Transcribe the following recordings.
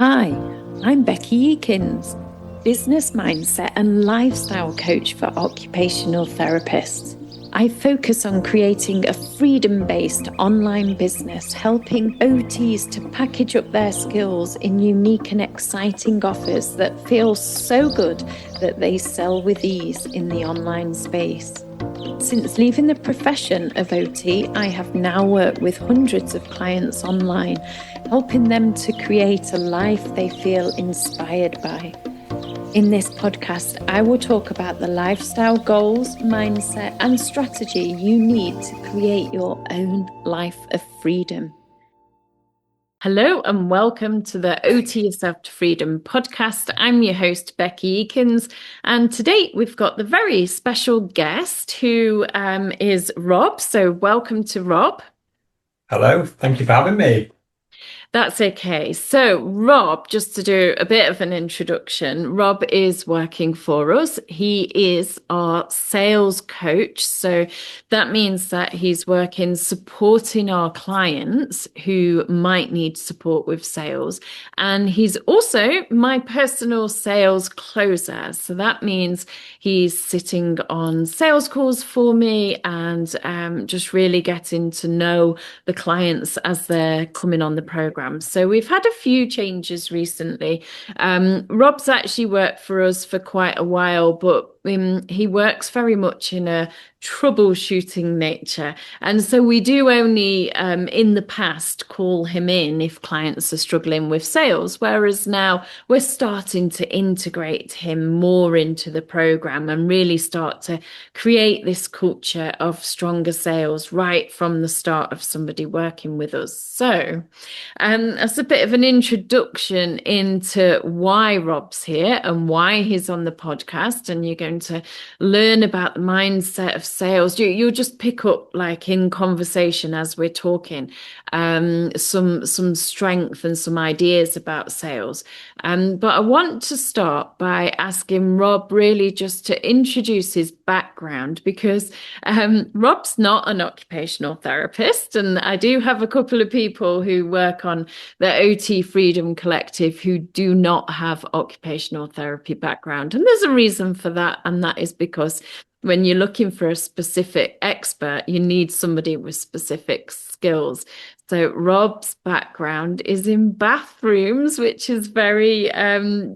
Hi, I'm Beki Eakins, business mindset and lifestyle coach for occupational therapists. I focus on creating a freedom-based online business, helping OTs to package up their skills in unique and exciting offers that feel so good that they sell with ease in the online space. Since leaving the profession of OT, I have now worked with hundreds of clients online, helping them to create a life they feel inspired by. In this podcast, I will talk about the lifestyle goals, mindset, and strategy you need to create your own life of freedom. Hello and welcome to the OT Yourself to Freedom podcast. I'm your host, Beki Eakins, and today we've got the very special guest who is Rob. So welcome to Rob. Hello, thank you for having me. That's okay. So, Rob, just to do a bit of an introduction, Rob is working for us. He is our sales coach. So, that means that he's working supporting our clients who might need support with sales. And he's also my personal sales closer. So, that means he's sitting on sales calls for me and just really getting to know the clients as they're coming on the program. So we've had a few changes recently. Rob's actually worked for us for quite a while, but he works very much in a troubleshooting nature. And so we do only, in the past, call him in if clients are struggling with sales, whereas now we're starting to integrate him more into the program and really start to create this culture of stronger sales right from the start of somebody working with us. So that's a bit of an introduction into why Rob's here and why he's on the podcast. And you're going to learn about the mindset of sales. You'll just pick up, like in conversation as we're talking, some strength and some ideas about sales. But I want to start by asking Rob really just to introduce his background, because Rob's not an occupational therapist, and I do have a couple of people who work on the OT Freedom Collective who do not have occupational therapy background. And there's a reason for that, and that is because when you're looking for a specific expert, you need somebody with specific skills. So Rob's background is in bathrooms, which is very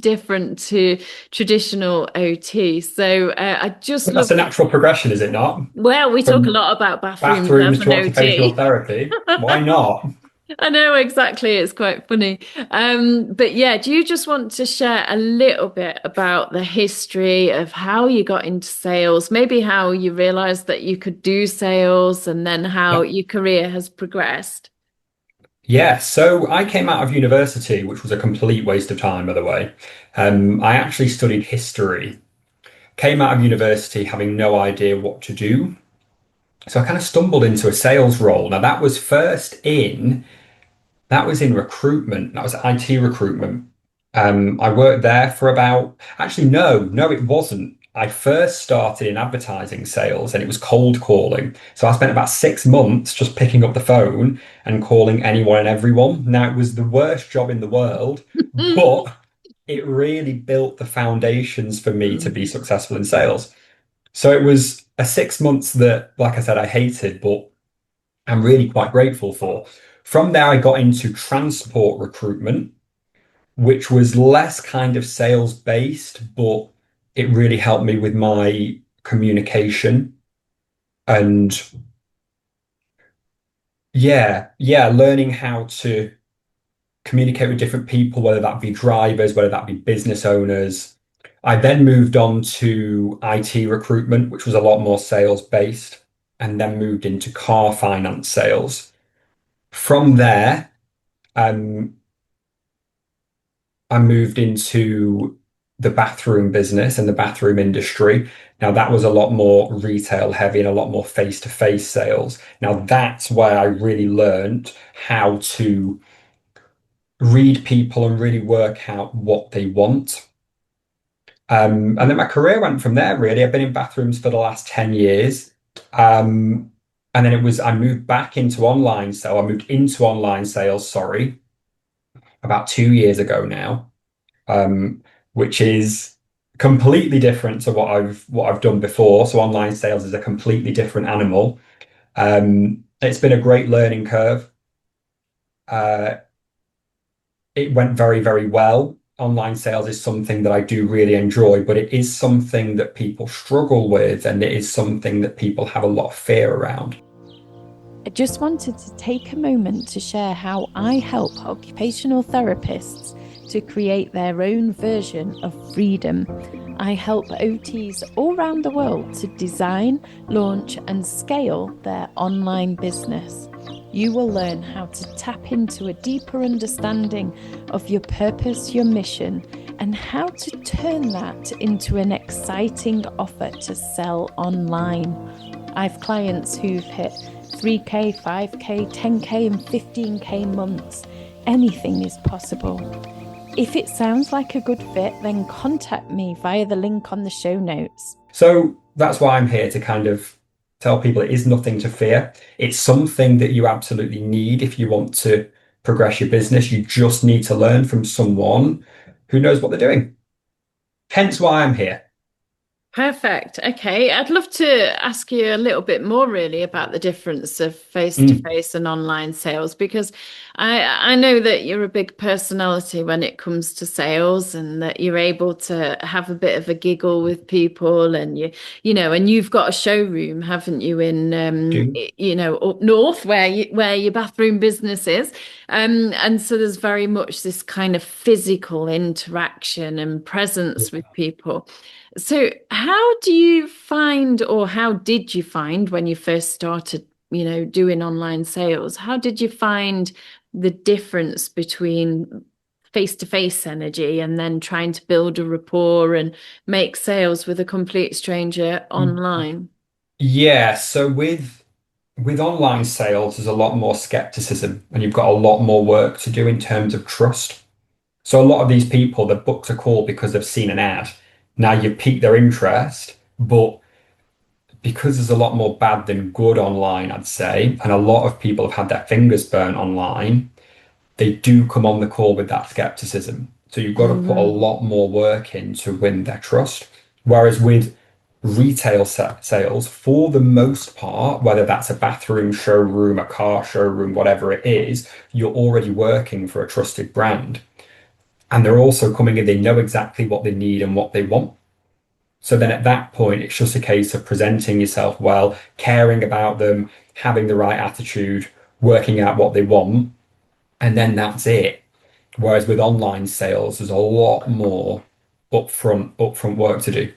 different to traditional OT. So I just But love. that's a natural progression, is it not? Well, we talk a From lot about bathrooms bathrooms as an to occupational OT. therapy. Why not? I know, exactly. It's quite funny. But yeah, do you just want to share a little bit about the history of how you got into sales, maybe how you realized that you could do sales, and then how Yeah. your career has progressed? Yeah, so I came out of university, which was a complete waste of time, by the way. I actually studied history, came out of university having no idea what to do. So I kind of stumbled into a sales role. Now that was in recruitment. That was IT recruitment. I worked there for about, actually, no, it wasn't. I first started in advertising sales and it was cold calling. So I spent about 6 months just picking up the phone and calling anyone and everyone. Now, it was the worst job in the world, but it really built the foundations for me to be successful in sales. So it was a 6 months that, like I said, I hated, but I'm really quite grateful for. From there, I got into transport recruitment, which was less kind of sales based, but it really helped me with my communication and learning how to communicate with different people, whether that be drivers, whether that be business owners. I then moved on to IT recruitment, which was a lot more sales based, and then moved into car finance sales. From there, um, I moved into the bathroom business and the bathroom industry. Now, that was a lot more retail heavy and a lot more face-to-face sales. Now, that's where I really learned how to read people and really work out what they want. And then my career went from there, really. I've been in bathrooms for the last 10 years. Um, I moved back into online sales. I moved into online sales, sorry. about 2 years ago now, um, which is completely different to what I've done before. So online sales is a completely different animal. It's been a great learning curve. Uh, it went very, very well. Online sales is something that I do really enjoy, but it is something that people struggle with, and it is something that people have a lot of fear around. I just wanted to take a moment to share how I help occupational therapists to create their own version of freedom. I help OTs all around the world to design, launch, and scale their online business. You will learn how to tap into a deeper understanding of your purpose, your mission, and how to turn that into an exciting offer to sell online. I've clients who've hit 3K, 5K, 10K, and 15K months. Anything is possible. If it sounds like a good fit, then contact me via the link on the show notes. So that's why I'm here to kind of tell people it is nothing to fear. It's something that you absolutely need if you want to progress your business. You just need to learn from someone who knows what they're doing. Hence why I'm here. Perfect. Okay. I'd love to ask you a little bit more really about the difference of Mm, face-to-face and online sales because I know that you're a big personality when it comes to sales and that you're able to have a bit of a giggle with people and and you've got a showroom, haven't you, in do. up north where your bathroom business is. And so there's very much this kind of physical interaction and presence with people. So, how do you find, or how did you find when you first started, doing online sales? How did you find the difference between face-to-face energy and then trying to build a rapport and make sales with a complete stranger online? Yeah, so with online sales, there's a lot more skepticism, and you've got a lot more work to do in terms of trust. So a lot of these people, they've booked a call because they've seen an ad. Now you've piqued their interest, but because there's a lot more bad than good online, I'd say, and a lot of people have had their fingers burnt online, they do come on the call with that skepticism. So you've got to put a Mm. lot more work in to win their trust. Whereas with retail sales, for the most part, whether that's a bathroom showroom, a car showroom, whatever it is, you're already working for a trusted brand. And they're also coming in, they know exactly what they need and what they want. So then at that point, it's just a case of presenting yourself well, caring about them, having the right attitude, working out what they want, and then that's it. Whereas with online sales, there's a lot more upfront work to do.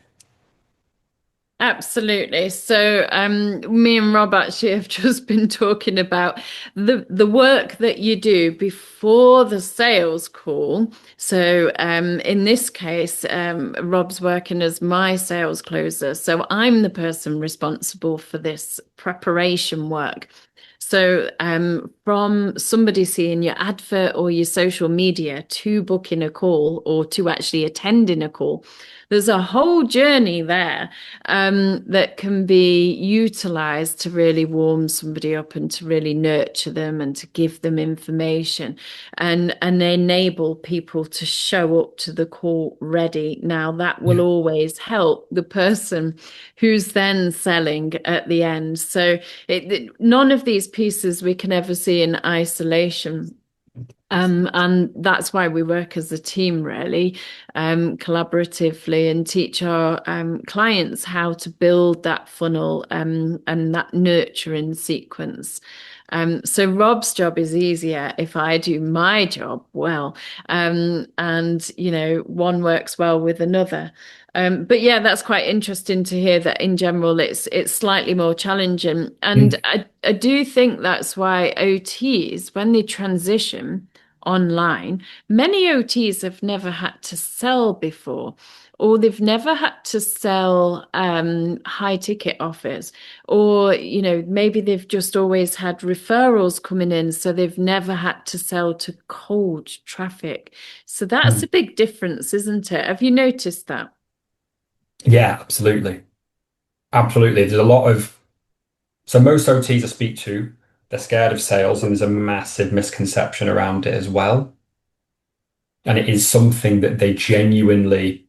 Absolutely. So, me and Rob actually have just been talking about the work that you do before the sales call. So, in this case, Rob's working as my sales closer. So, I'm the person responsible for this preparation work. So, from somebody seeing your advert or your social media to booking a call or to actually attending a call, there's a whole journey there that can be utilized to really warm somebody up and to really nurture them and to give them information and enable people to show up to the call ready. Now, that will Yeah. always help the person who's then selling at the end. So none of these pieces we can ever see in isolation. And that's why we work as a team, really, collaboratively, and teach our clients how to build that funnel and that nurturing sequence. So Rob's job is easier if I do my job well, and one works well with another. But yeah, that's quite interesting to hear that in general it's slightly more challenging, and Mm. I do think that's why OTs when they transition online. Many OTs have never had to sell before, or they've never had to sell high ticket offers, or maybe they've just always had referrals coming in, so they've never had to sell to cold traffic. So that's a Mm. big difference, isn't it? Have you noticed that? Yeah, absolutely. Absolutely. There's a lot of, so most OTs I speak to, they're scared of sales, and there's a massive misconception around it as well. And it is something that they genuinely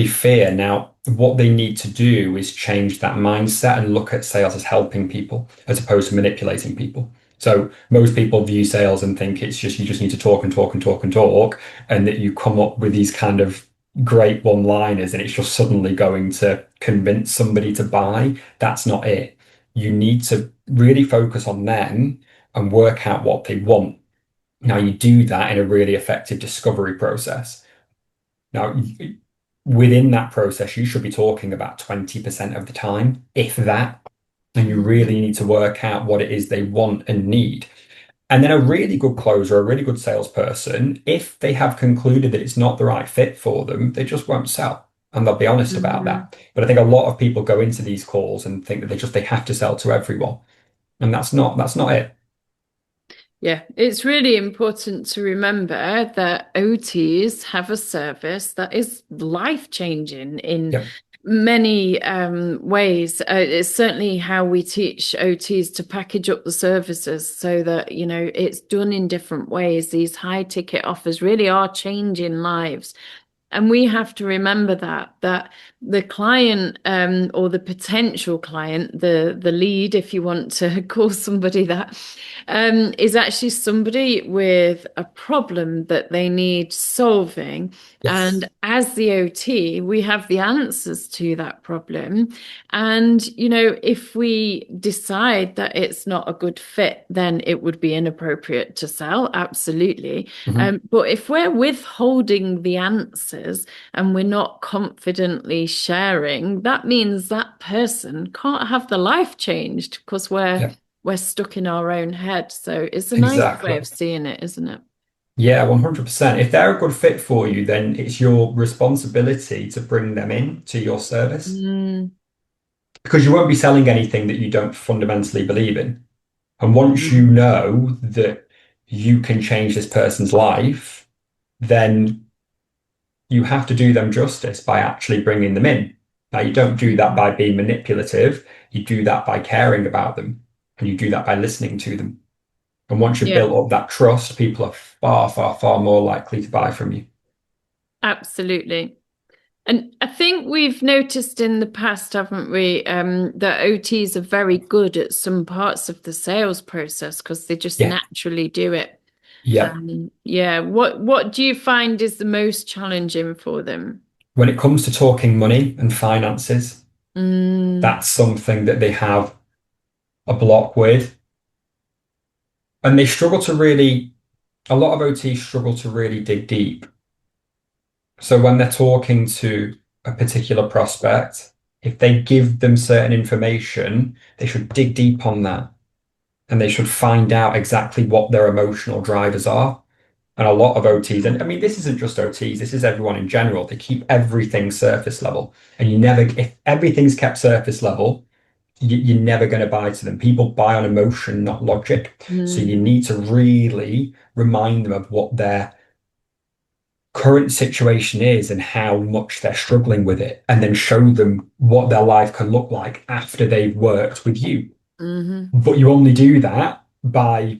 fear. Now, what they need to do is change that mindset and look at sales as helping people as opposed to manipulating people. So most people view sales and think it's just you just need to talk and talk and talk and talk, and that you come up with these kind of great one-liners and it's just suddenly going to convince somebody to buy. That's not it. You need to really focus on them and work out what they want. Now, you do that in a really effective discovery process. Now, within that process, you should be talking about 20% of the time, if that. And you really need to work out what it is they want and need. And then a really good closer, a really good salesperson, if they have concluded that it's not the right fit for them, they just won't sell. And they'll be honest about Mhm. that. But I think a lot of people go into these calls and think that they have to sell to everyone. And that's not it. Yeah, it's really important to remember that OTs have a service that is life-changing in Yeah. many ways. It's certainly how we teach OTs to package up the services so that, it's done in different ways. These high ticket offers really are changing lives. And we have to remember that the client or the potential client, the lead, if you want to call somebody that, is actually somebody with a problem that they need solving. Yes. And as the OT, we have the answers to that problem. And, if we decide that it's not a good fit, then it would be inappropriate to sell. Absolutely. Mhm. But if we're withholding the answers and we're not confidently sharing, that means that person can't have the life changed because we're Yeah, we're stuck in our own head. So it's a nice way exactly. of seeing it, isn't it? Yeah, 100%. If they're a good fit for you, then it's your responsibility to bring them in to your service Mm, because you won't be selling anything that you don't fundamentally believe in. And once you mhm. know that you can change this person's life, then you have to do them justice by actually bringing them in. Now, you don't do that Mhm. by being manipulative. You do that by caring about them, and you do that by listening to them. And once you've Yeah, built up that trust, people are far, far, far more likely to buy from you. absolutely. And I think we've noticed in the past, haven't we, that OTs are very good at some parts of the sales process because they just Yeah. naturally do it. Yep. Yeah. What do you find is the most challenging for them? When it comes to talking money and finances, Mm, that's something that they have a block with. And they struggle to really, a lot of OTs struggle to really dig deep. So when they're talking to a particular prospect, if they give them certain information, they should dig deep on that and they should find out exactly what their emotional drivers are. And a lot of OTs, and I mean, this isn't just OTs, this is everyone in general, they keep everything surface level. And if everything's kept surface level, you're never going to buy to them. People buy on emotion, not logic. So you mhm, need to really remind them of what their current situation is and how much they're struggling with it, and then show them what their life can look like after they've worked with you. mhm. But you only do that by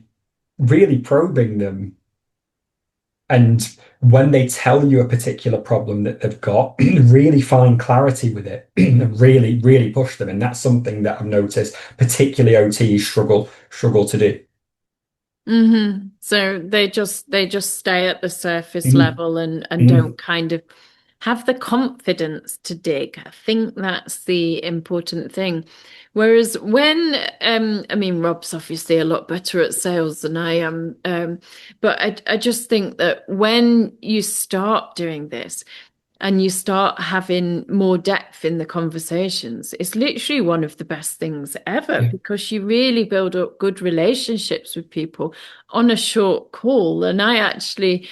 really probing them. And when they tell you a particular problem that they've got, really find clarity with it and really, really push them. And that's something that I've noticed, particularly OTs struggle to do. So they just stay at the surface Mhm. level and Mhm. don't kind of have the confidence to dig. I think that's the important thing. Whereas when I mean Rob's obviously a lot better at sales than I am, but I just think that when you start doing this, and you start having more depth in the conversations, it's literally one of the best things ever Yeah. because you really build up good relationships with people on a short call. And I actually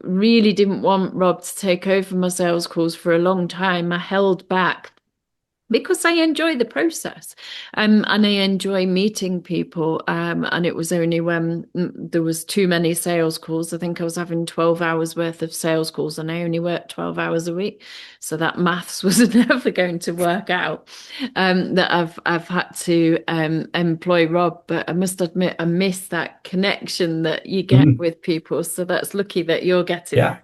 really didn't want Rob to take over my sales calls for a long time. I held back because I enjoy the process, and I enjoy meeting people. And it was only when there was too many sales calls. I think I was having 12 hours worth of sales calls, and I only worked 12 hours a week. So that maths was never going to work out. That I've had to employ Rob, but I must admit I miss that connection that you get with people. So that's lucky that you're getting. Yeah.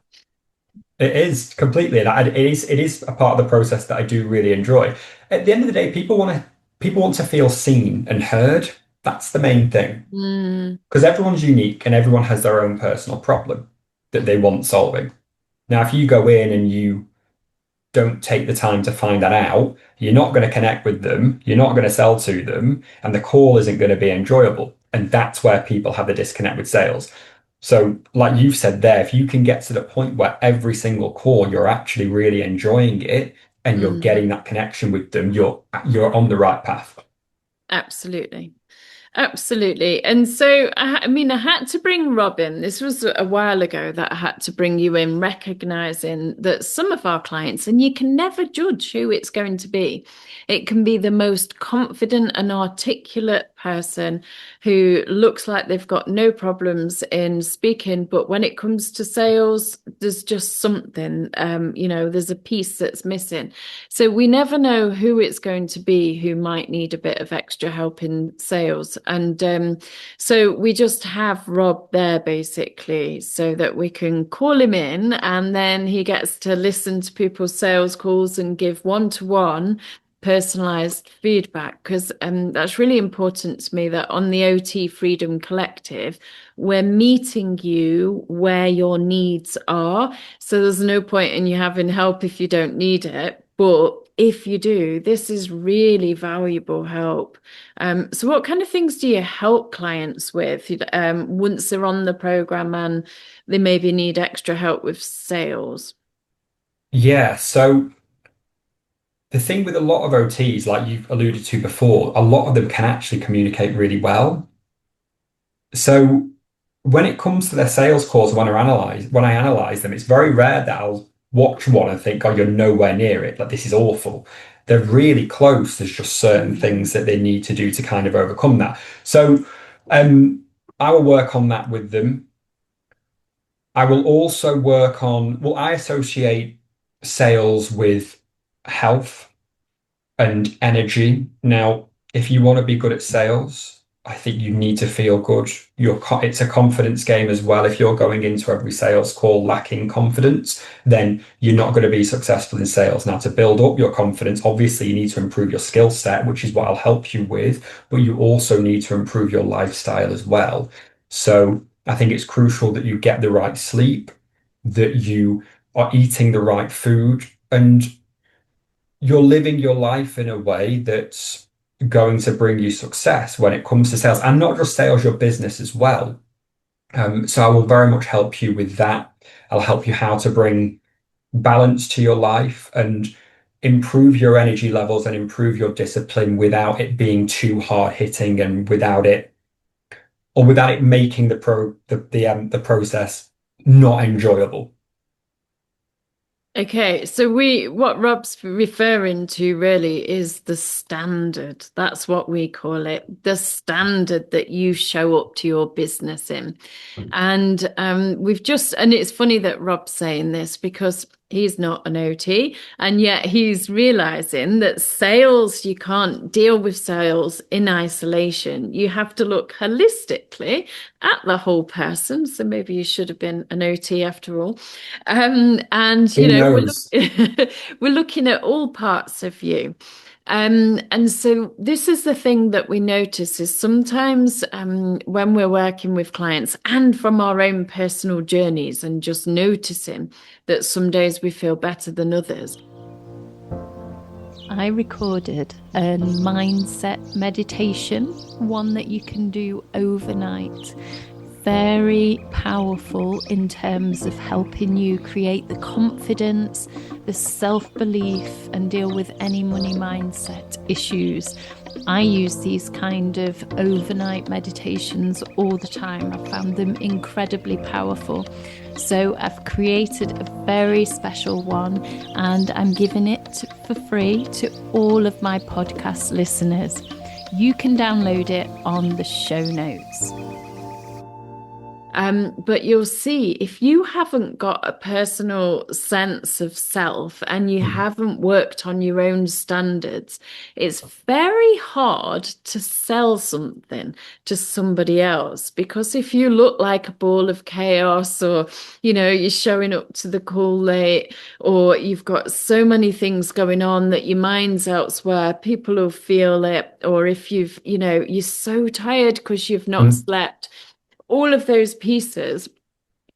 It is completely, and it is a part of the process that I do really enjoy. At the end of the day, people want to feel seen and heard. That's the main thing, because everyone's unique and everyone has their own personal problem that they want solving. Now, if you go in and you don't take the time to find that out, you're not going to connect with them, you're not going to sell to them, and the call isn't going to be enjoyable. And that's where people have the disconnect with sales. So, like you've said there, if you can get to the point where every single call you're actually really enjoying it and you're getting that connection with them, you're on the right path. Absolutely. Absolutely. And so, I mean, I had to bring Rob in. This was a while ago that I had to bring you in, recognizing that some of our clients, and you can never judge who it's going to be. It can be the most confident and articulate person who looks like they've got no problems in speaking, but when it comes to sales, there's just something, there's a piece that's missing. So we never know who it's going to be who might need a bit of extra help in sales. And so we just have Rob there basically so that we can call him in, and then he gets to listen to people's sales calls and give one-to-one personalized feedback, because that's really important to me, that on the OT Freedom Collective, we're meeting you where your needs are. So there's no point in you having help if you don't need it. But if you do, this is really valuable help. So what kind of things do you help clients with once they're on the program and they maybe need extra help with sales? Yeah, so the thing with a lot of OTs, like you've alluded to before, a lot of them can actually communicate really well. So when it comes to their sales calls, when I analyze them, it's very rare that I'll watch one and think, oh, you're nowhere near it. Like, this is awful. They're really close. There's just certain things that they need to do to kind of overcome that. So I will work on that with them. I will also work on, well, I associate sales with health and energy. Now, if you want to be good at sales, I think you need to feel good. It's a confidence game as well. If you're going into every sales call lacking confidence, then you're not going to be successful in sales. Now, to build up your confidence, obviously you need to improve your skill set, which is what I'll help you with, but you also need to improve your lifestyle as well. So I think it's crucial that you get the right sleep, that you are eating the right food, and you're living your life in a way that's going to bring you success when it comes to sales, and not just sales, your business as well. So I will very much help you with that. I'll help you how to bring balance to your life and improve your energy levels and improve your discipline without it being too hard hitting, and without it making the process not enjoyable. Okay, so what Rob's referring to really is the standard. That's what we call it, the standard that you show up to your business in. And and it's funny that Rob's saying this, because he's not an OT, and yet he's realizing that sales, you can't deal with sales in isolation. You have to look holistically at the whole person. So maybe you should have been an OT after all. And Who knows? we're looking at all parts of you. And so this is the thing that we notice is sometimes when we're working with clients, and from our own personal journeys, and just noticing that some days we feel better than others. I recorded a mindset meditation, one that you can do overnight. Very powerful in terms of helping you create the confidence, the self-belief, and deal with any money mindset issues. I use these kind of overnight meditations all the time. I found them incredibly powerful. So I've created a very special one and I'm giving it for free to all of my podcast listeners. You can download it on the show notes. But you'll see if you haven't got a personal sense of self and you haven't worked on your own standards, it's very hard to sell something to somebody else. Because if you look like a ball of chaos, or, you're showing up to the call late, or you've got so many things going on that your mind's elsewhere, people will feel it. Or if you're so tired because you've not Mm. slept, all of those pieces,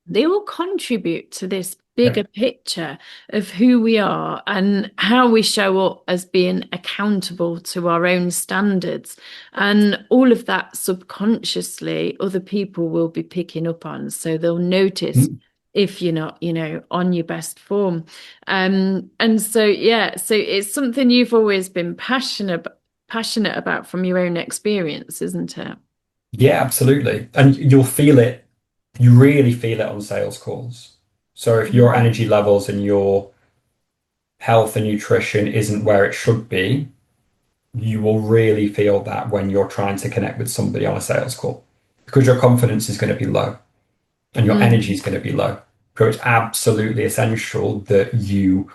they all contribute to this Yeah. bigger picture of who we are and how we show up as being accountable to our own standards. And all of that subconsciously, other people will be picking up on. So they'll notice Mm. if you're not, on your best form. And so, yeah, so it's something you've always been passionate about from your own experience, isn't it? Yeah, absolutely. And you'll feel it, you really feel it on sales calls. So if your energy levels and your health and nutrition isn't where it should be, you will really feel that when you're trying to connect with somebody on a sales call, because your confidence is going to be low and your energy is going to be low. So it's absolutely essential that you,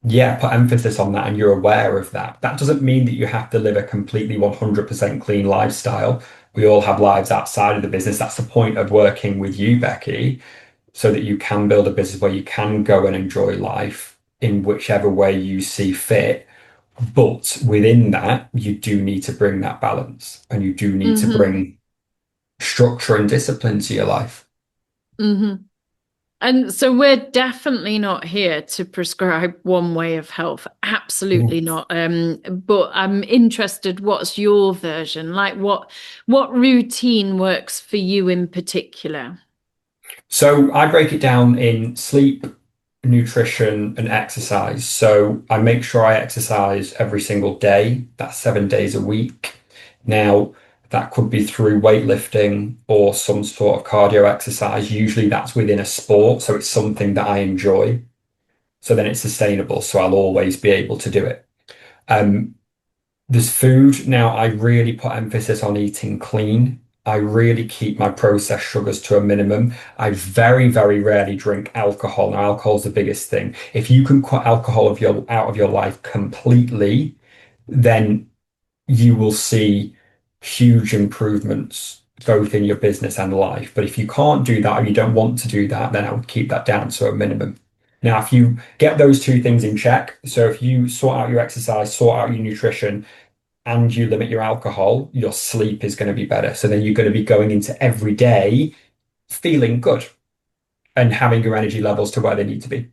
yeah, put emphasis on that and you're aware of that. That doesn't mean that you have to live a completely 100% clean lifestyle. We all have lives outside of the business. That's the point of working with you, Beki, so that you can build a business where you can go and enjoy life in whichever way you see fit. But within that, you do need to bring that balance and you do need to Mm-hmm. bring structure and discipline to your life. Mm-hmm. And so we're definitely not here to prescribe one way of health. Absolutely Mm. not. But I'm interested, what's your version? Like what routine works for you in particular? So I break it down in sleep, nutrition, and exercise. So I make sure I exercise every single day. That's 7 days a week. Now, that could be through weightlifting or some sort of cardio exercise. Usually that's within a sport. So it's something that I enjoy. So then it's sustainable. So I'll always be able to do it. Um, there's food. Now, I really put emphasis on eating clean. I really keep my processed sugars to a minimum. I very, very rarely drink alcohol. Now, alcohol is the biggest thing. If you can cut alcohol out of your life completely, then you will see huge improvements both in your business and life. But if you can't do that or you don't want to do that, then I would keep that down to a minimum. Now, if you get those two things in check, so if you sort out your exercise, sort out your nutrition, and you limit your alcohol, your sleep is going to be better. So then you're going to be going into every day feeling good and having your energy levels to where they need to be.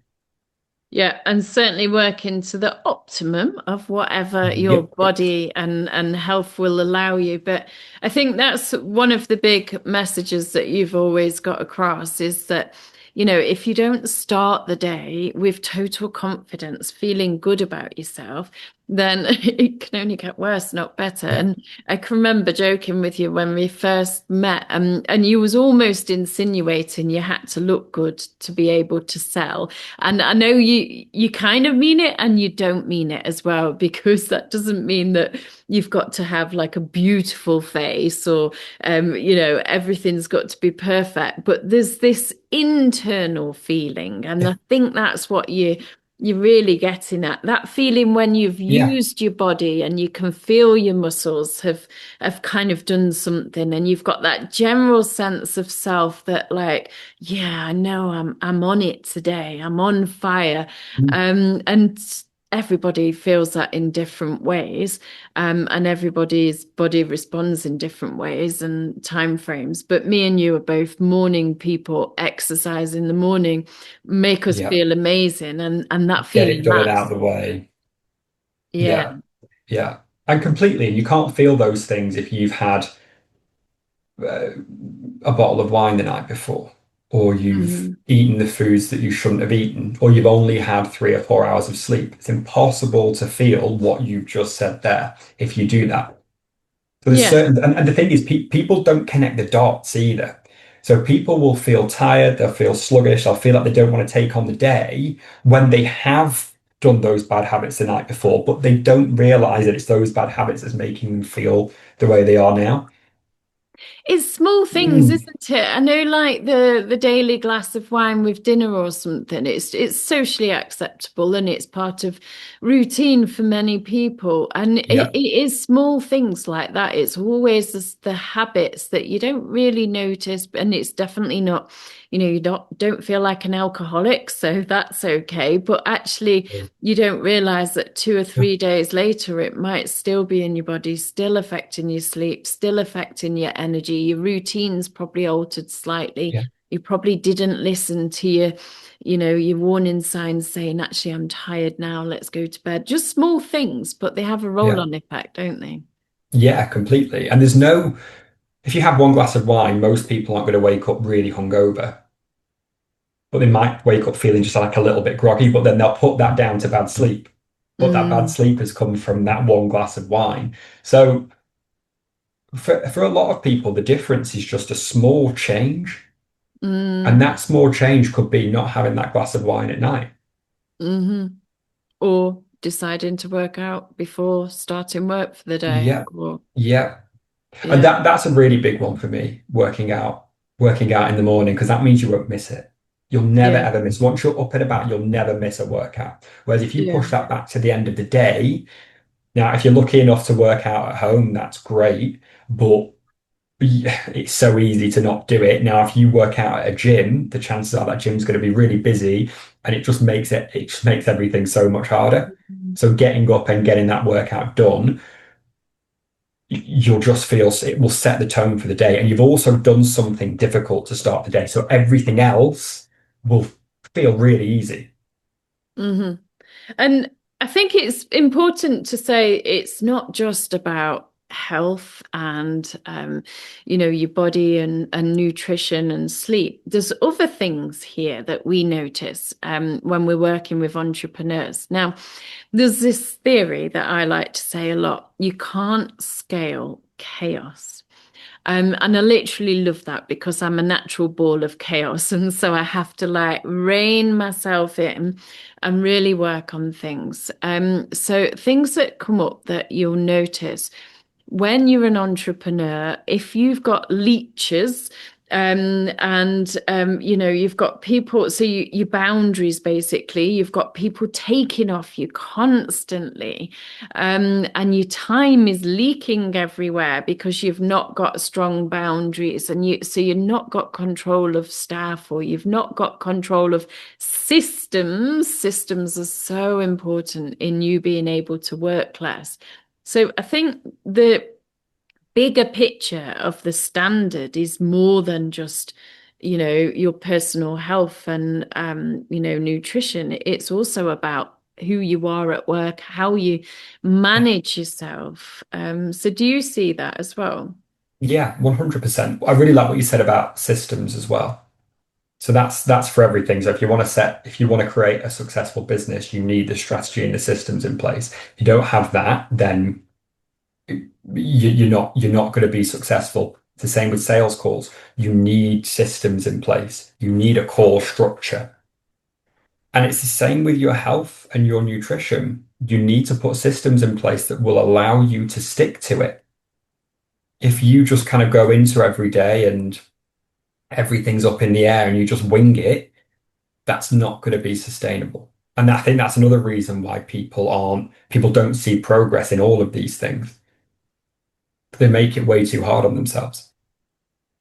Yeah, and certainly working to the optimum of whatever your Yep. body and health will allow you. But I think that's one of the big messages that you've always got across is that, if you don't start the day with total confidence, feeling good about yourself, then it can only get worse, not better. Yeah. And I can remember joking with you when we first met, and you was almost insinuating you had to look good to be able to sell. And I know you kind of mean it and you don't mean it as well, because that doesn't mean that you've got to have like a beautiful face or everything's got to be perfect. But there's this internal feeling, and I think that's what you're really getting at, that feeling when you've Yeah. used your body and you can feel your muscles have kind of done something, and you've got that general sense of self that, like, yeah, I know I'm on it today. I'm on fire. And everybody feels that in different ways. And everybody's body responds in different ways and time frames. But me and you are both morning people. Exercise in the morning make us Yeah. feel amazing, and that Get it feeling done and out lasts. of the way. Yeah. Yeah. Yeah. And completely, you can't feel those things if you've had uh, a bottle of wine the night before. or you've Mm. eaten the foods that you shouldn't have eaten, or you've only had 3 or 4 hours of sleep. It's impossible to feel what you've just said there if you do that. So there's Yeah. certain, and the thing is, people don't connect the dots either. So people will feel tired, they'll feel sluggish, they'll feel like they don't want to take on the day when they have done those bad habits the night before, but they don't realize that it's those bad habits that's making them feel the way they are now. It's small things, Mm. isn't it? I know, like the daily glass of wine with dinner or something. It's socially acceptable and it's part of routine for many people. And Yeah, it is small things like that. It's always the habits that you don't really notice, and it's definitely not, you don't feel like an alcoholic, so that's okay. But actually, you don't realize that 2 or 3 days later, it might still be in your body, still affecting your sleep, still affecting your energy. Your routine's probably altered slightly. yeah, You probably didn't listen to your warning signs saying, actually, I'm tired now, let's go to bed. Just small things, but they have a yeah, roll-on effect, don't they? yeah, completely. And there's no, if you have one glass of wine, most people aren't going to wake up really hungover, but they might wake up feeling just like a little bit groggy, but then they'll put that down to bad sleep. But that bad Mm, sleep has come from that one glass of wine. So for a lot of people, the difference is just a small change. And mm, that small change could be not having that glass of wine at night. hmm Or deciding to work out before starting work for the day. Yeah. Or Yeah. And yeah, that's a really big one for me, working out in the morning, because that means you won't miss it. You'll never yeah, ever miss. Once you're up and about, you'll never miss a workout. Whereas if you yeah. push that back to the end of the day, now if you're lucky enough to work out at home, that's great. But yeah, it's so easy to not do it. Now, if you work out at a gym, the chances are that gym's going to be really busy, and it just makes everything so much harder. So getting up and getting that workout done, you'll just feel it will set the tone for the day. And you've also done something difficult to start the day. So everything else will feel really easy. hmm And I think it's important to say it's not just about health and your body and nutrition and sleep. There's other things here that we notice when we're working with entrepreneurs. Now, there's this theory that I like to say a lot. You can't scale chaos. And I literally love that because I'm a natural ball of chaos. And so I have to like rein myself in and really work on things. So things that come up that you'll notice when you're an entrepreneur, if you've got leeches, and you've got people, so your boundaries basically, you've got people taking off you constantly, and your time is leaking everywhere because you've not got strong boundaries, and you've not got control of staff, or you've not got control of systems. Systems are so important in you being able to work less. So I think the bigger picture of the standard is more than just, your personal health and, nutrition. It's also about who you are at work, how you manage yourself. So do you see that as well? Yeah, 100%. I really like what you said about systems as well. So that's for everything. So if you want to create a successful business, you need the strategy and the systems in place. If you don't have that, then you're not going to be successful. It's the same with sales calls. You need systems in place. You need a core structure. And it's the same with your health and your nutrition. You need to put systems in place that will allow you to stick to it. If you just kind of go into every day and everything's up in the air and you just wing it, that's not going to be sustainable. And I think that's another reason why people don't see progress in all of these things. They make it way too hard on themselves.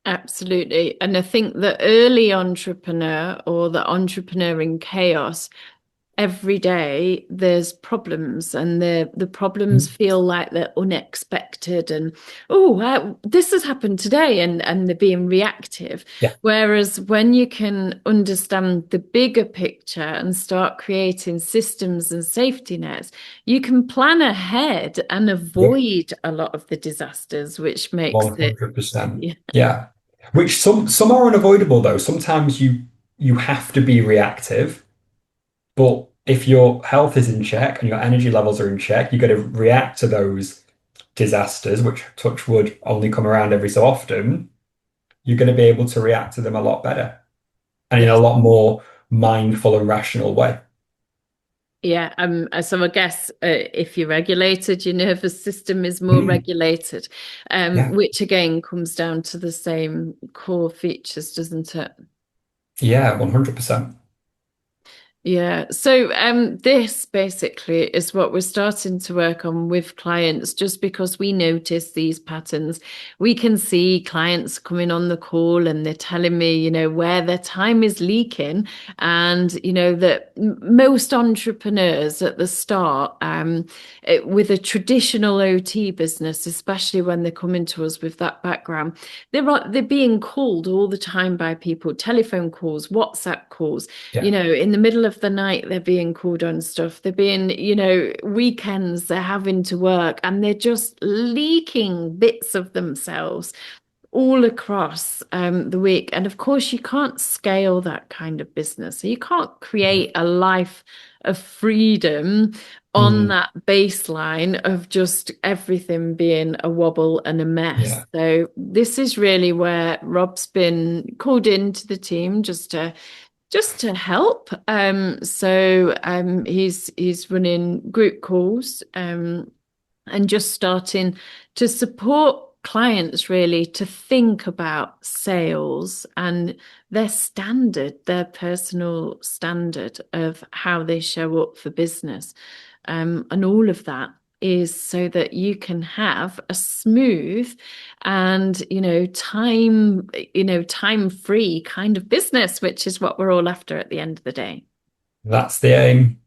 Absolutely. And I think the early entrepreneur or the entrepreneur in chaos, every day there's problems, and the problems Mm. feel like they're unexpected, and oh this has happened today, and they're being reactive. Yeah, Whereas when you can understand the bigger picture and start creating systems and safety nets, you can plan ahead and yeah, avoid a lot of the disasters, which makes it 100%. yeah. Yeah. Which some are unavoidable though. Sometimes you have to be reactive, but if your health is in check and your energy levels are in check, you got to react to those disasters, which touch wood only come around every so often. You're going to be able to react to them a lot better and in a Yes. lot more mindful and rational way. Yeah, so I guess if you're regulated, your nervous system is more Mm, regulated, yeah, which again comes down to the same core features, doesn't it? yeah, 100%. Yeah. So this basically is what we're starting to work on with clients, just because we notice these patterns. We can see clients coming on the call and they're telling me, where their time is leaking. And, that most entrepreneurs at the start, with a traditional OT business, especially when they're coming to us with that background, they're being called all the time by people, telephone calls, WhatsApp calls, Yeah, in the middle of the night, they're being called on stuff. They're being, weekends, they're having to work and they're just leaking bits of themselves all across the week. And of course, you can't scale that kind of business. So you can't yeah, create a life of freedom on mm, that baseline of just everything being a wobble and a mess. yeah. So this is really where Rob's been called into the team just to help. He's running group calls and just starting to support clients really to think about sales and their personal standard of how they show up for business. And all of that is so that you can have a smooth and time free kind of business, which is what we're all after at the end of the day. That's the aim.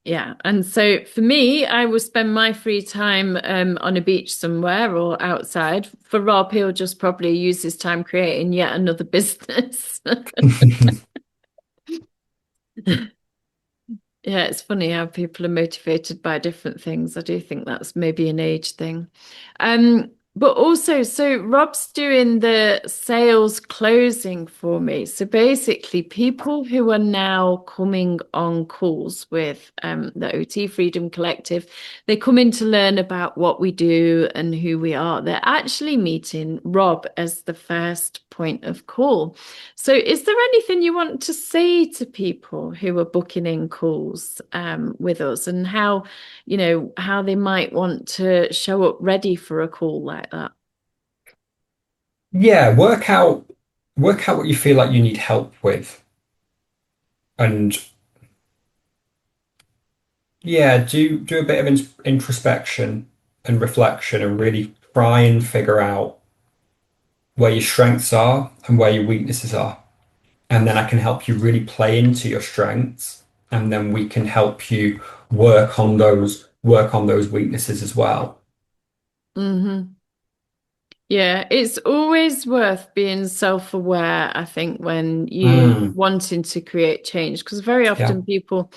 Yeah. And so for me, I will spend my free time on a beach somewhere or outside. For Rob, he'll just probably use his time creating yet another business. Yeah, it's funny how people are motivated by different things. I do think that's maybe an age thing. But also, so Rob's doing the sales closing for me. So basically, people who are now coming on calls with the OT Freedom Collective, they come in to learn about what we do and who we are. They're actually meeting Rob as the first point of call. So, is there anything you want to say to people who are booking in calls with us, and how they might want to show up ready for a call like that? Yeah, work out what you feel like you need help with. And yeah, do a bit of introspection and reflection and really try and figure out where your strengths are and where your weaknesses are. And then I can help you really play into your strengths. And then we can help you work on those weaknesses as well. Hmm. Yeah, it's always worth being self-aware, I think, when you Mm, wanting to create change, because very yeah, often people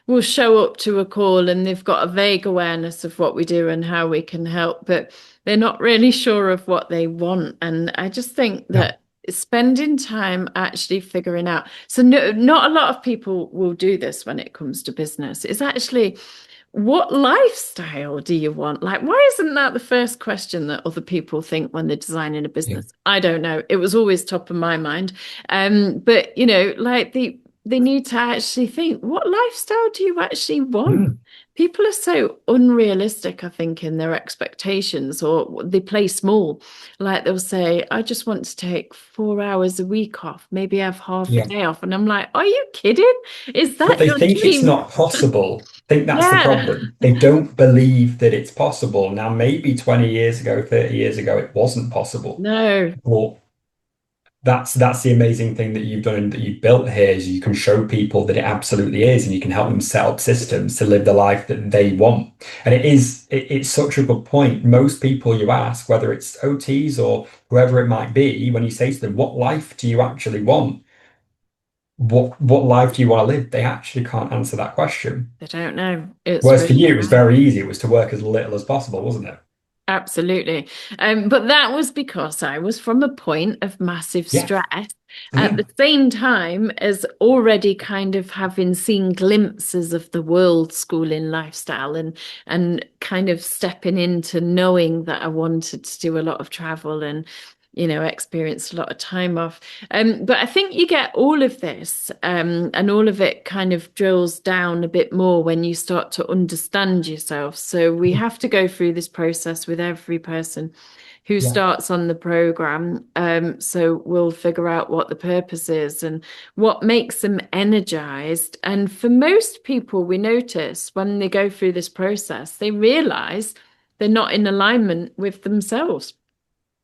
will show up to a call and they've got a vague awareness of what we do and how we can help, but they're not really sure of what they want. And I just think yeah, that spending time actually figuring out, so no, not a lot of people will do this when it comes to business. It's actually, what lifestyle do you want? Like, why isn't that the first question that other people think when they're designing a yeah. business? I don't know. It was always top of my mind. But like they need to actually think, what lifestyle do you actually want? Mm, People are so unrealistic, I think, in their expectations, or they play small. Like they'll say, I just want to take 4 hours a week off, maybe have half a yeah. day off. And I'm like, are you kidding? Is But that they your think it's dream? not possible. I think that's the Yeah. problem. They don't believe that it's possible. Now, maybe 20 years ago, 30 years ago, it wasn't possible. No, But that's the amazing thing that you've done and that you've built here is you can show people that it absolutely is, and you can help them set up systems to live the life that they want. And it's such a good point. Most people you ask, whether it's OTs or whoever it might be, when you say to them, what life do you actually want? What life do you want to live? They actually can't answer that question. they don't know. It's Whereas for really you, it was hard. very easy. It was to work as little as possible, wasn't it? Absolutely. But that was because I was from a point of massive Yeah. stress at Yeah. the same time as already kind of having seen glimpses of the world schooling lifestyle and kind of stepping into knowing that I wanted to do a lot of travel and experienced a lot of time off. But I think you get all of this, and all of it kind of drills down a bit more when you start to understand yourself. So we have to go through this process with every person who Yeah. starts on the program. So we'll figure out what the purpose is and what makes them energized. And for most people, we notice when they go through this process, they realize they're not in alignment with themselves.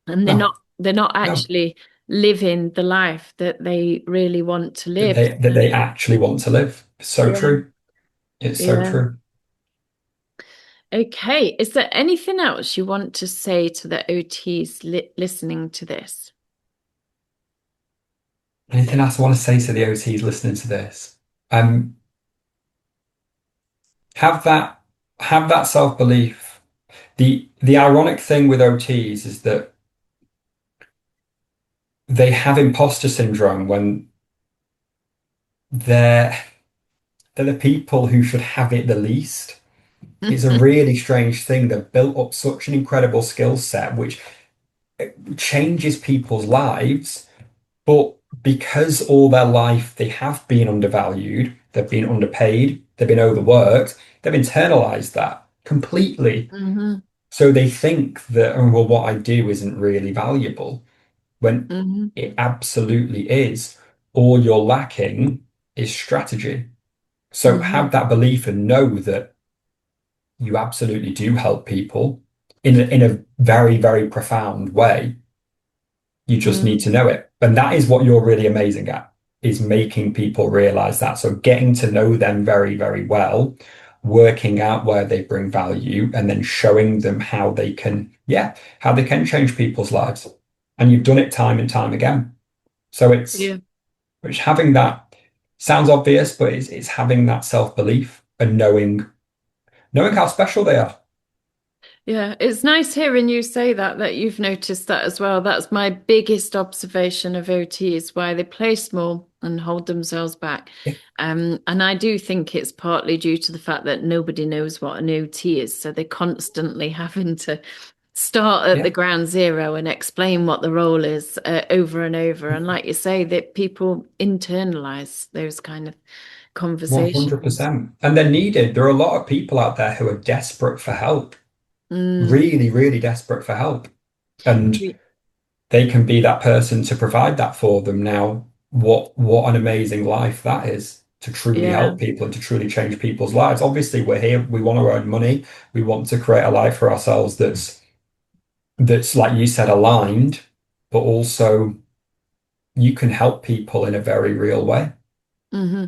And No, they're not no. actually living the life that they really want to That live. they actually want to live. So Yeah, true. It's so yeah. true. Okay. Is there anything else you want to say to the OTs listening to this? Anything else I want to say to the OTs listening to this? Um, have that self-belief. The ironic thing with OTs is that they have imposter syndrome when they're they're the people who should have it the least. It's a really strange thing. They've built up such an incredible skill set, which changes people's lives, but because all their life they have been undervalued, they've been underpaid, they've been overworked, they've internalized that completely. Hmm. So they think that, oh, well, what I do isn't really valuable, when Hmm. it absolutely is. All you're lacking is strategy. So Hmm. have that belief and know that you absolutely do help people in a very, very profound way. You just need to Hmm. know it. And that is what you're really amazing at, is making people realize that. So getting to know them very, very well, working out where they bring value, and then showing them how they can, yeah, how they can change people's lives. And you've done it time and time again. So Yeah. it's having that, sounds obvious, but it's having that self-belief and knowing how special they are. Yeah, it's nice hearing you say that you've noticed that as well. That's my biggest observation of OT is why they play small and hold themselves back. Yeah, And I do think it's partly due to the fact that nobody knows what an OT is. So they're constantly having to start at yeah, the ground zero and explain what the role is over and over. And like you say, that people internalize those kind of conversations. 100%. And they're needed. There are a lot of people out there who are desperate for help, Mm. really, really desperate for help. And they can be that person to provide that for them. Now, what an amazing life that is, to truly Yeah. help people and to truly change people's lives. Obviously, we're here, we want to earn money, we want to create a life for ourselves that's like you said, aligned, but also you can help people in a very real way. Hmm.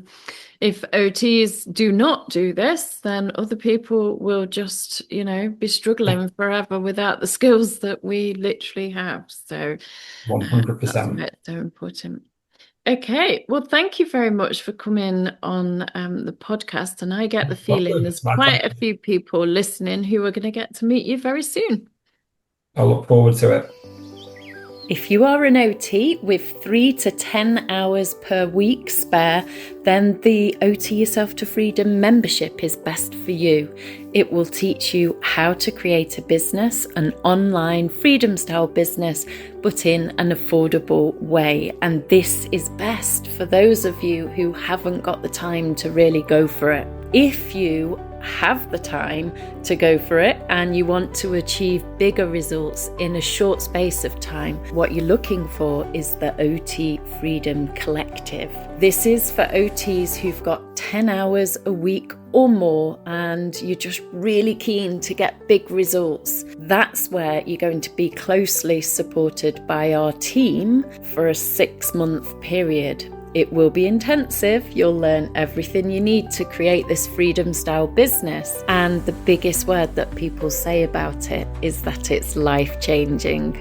If OTs do not do this, then other people will just, be Yeah, struggling forever without the skills that we literally have. So that's why 100%. it's so important. Okay, well, thank you very much for coming on the podcast. And I get the feeling there's It's my quite a pleasure. few people listening who are going to get to meet you very soon. I look forward to it. If you are an OT with 3 to 10 hours per week spare, then the OT Yourself to Freedom membership is best for you. It will teach you how to create a business, an online freedom style business, but in an affordable way. And this is best for those of you who haven't got the time to really go for it. If you have the time to go for it and you want to achieve bigger results in a short space of time, what you're looking for is the OT Freedom Collective. This is for OTs who've got 10 hours a week or more and you're just really keen to get big results. That's where you're going to be closely supported by our team for a 6-month period. It will be intensive. You'll learn everything you need to create this freedom style business. And the biggest word that people say about it is that it's life-changing.